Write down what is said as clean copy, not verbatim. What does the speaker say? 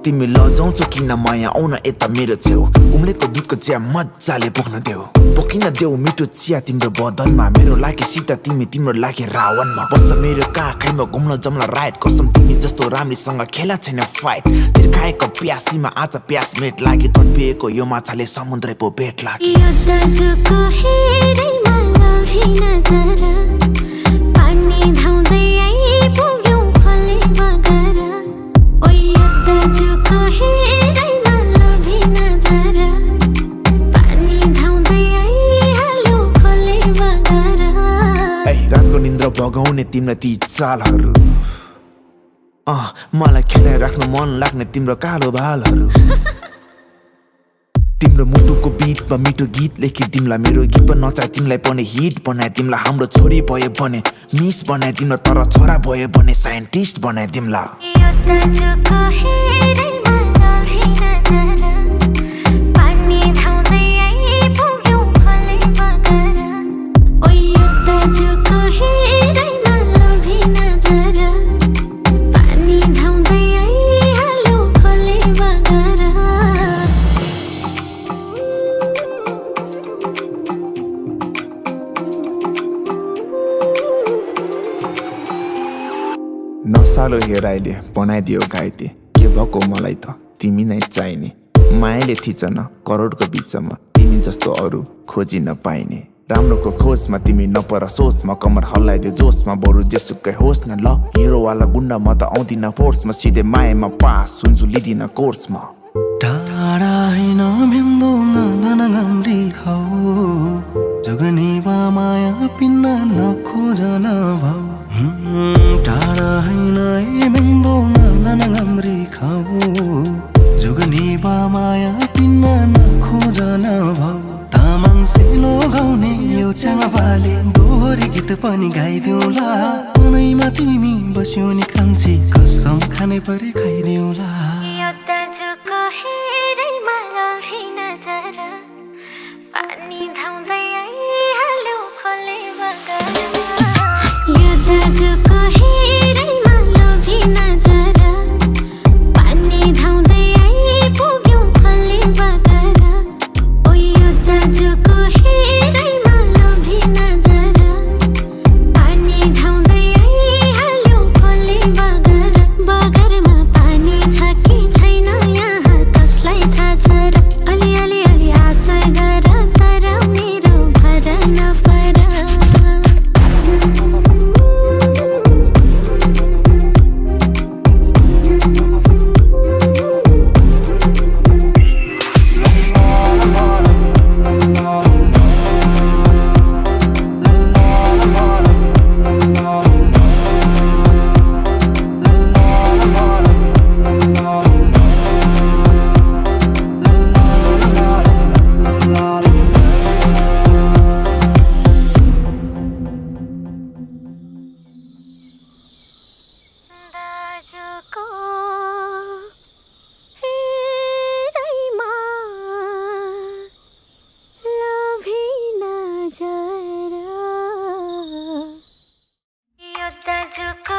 तिमी लजाउँछौ किन माया आउन यता मेरो छेउ उम्लेको दुधको चिया मजाले बोक्न देऊ बोकिन देऊ मिठो चिया तिम्रो बदनमा मेरो लागि सीता तिमी तिम्रो लागि रावणमा बस मेरो काखैमा घुम्न जम्ला राइट कसम तिमी जस्तो राम्रीसँग खेला छैन फाइट तिर्खाएको प्यासीमा आज प्यास मेट लागि तडपिएको यो माछाले समुद्र पो भेट लागि रातको निन्द्रा भगाउने तिम्रो ती चालहरू मलाई खेलाइ राख्नु मन लाग्ने तिम्रो कालो भालहरू तिम्रो मुटुको बिटमा मिठो गीत लेखी तिमीलाई मेरो गीत नचाहे तिमीलाई पनि हिट बनाए तिमीलाई हाम्रो छोरी भयो भने मिस बनाए तिम्रो तर छोरा भयो भने साइन्टिस्ट बनाए तिमीलाई नसालो हेराइले बनाइदियो घाइते के भएको मलाई त तिमी नै चाहिने मायाले थिचन करोडको बिचमा तिमी जस्तो अरू खोजी नपाइने राम्रोको खोजमा तिमी नपर सोचमा कमर हल्लाइदियो जोसमा बरु जेसुकै होस् न ल हिरोवाला गुन्डा म त आउँदिन फोर्समा सिधै मायामा पास हुन्छु लिदिन कोर्समा टाढा हैन मेन्दो नलनगाम्री खाऊ जगनी माया पिन्न नखोजन भाउ टाढा हैन मेन्दो नलनगाम्री खाऊ जगनी माया पिन्न नखोजन भाउ तामाङ सेलो गाउने यो च्याङावाले दोहोरी गीत पनि गाइदेऊला मनैमा तिमी बस्यौ नि कान्छी कसम खाने परे खाइदेऊला पानी धाउँदै आइहाल्यो खोले बगर यो दाजुको हेरैमा लोभी नजर पानी धाउँदै आइपुग्यौ खोले बगर ओ यो दाजुको हेरैमा लोभी नजर पानी धाउँदै आइहाल्यो खोले बगर बगरमा पानी छ कि छैन यहाँ कसलाई थाहा छ र अलिअलि आशा गर दाजुको हेरैमा लोभी नजर यो दाजुको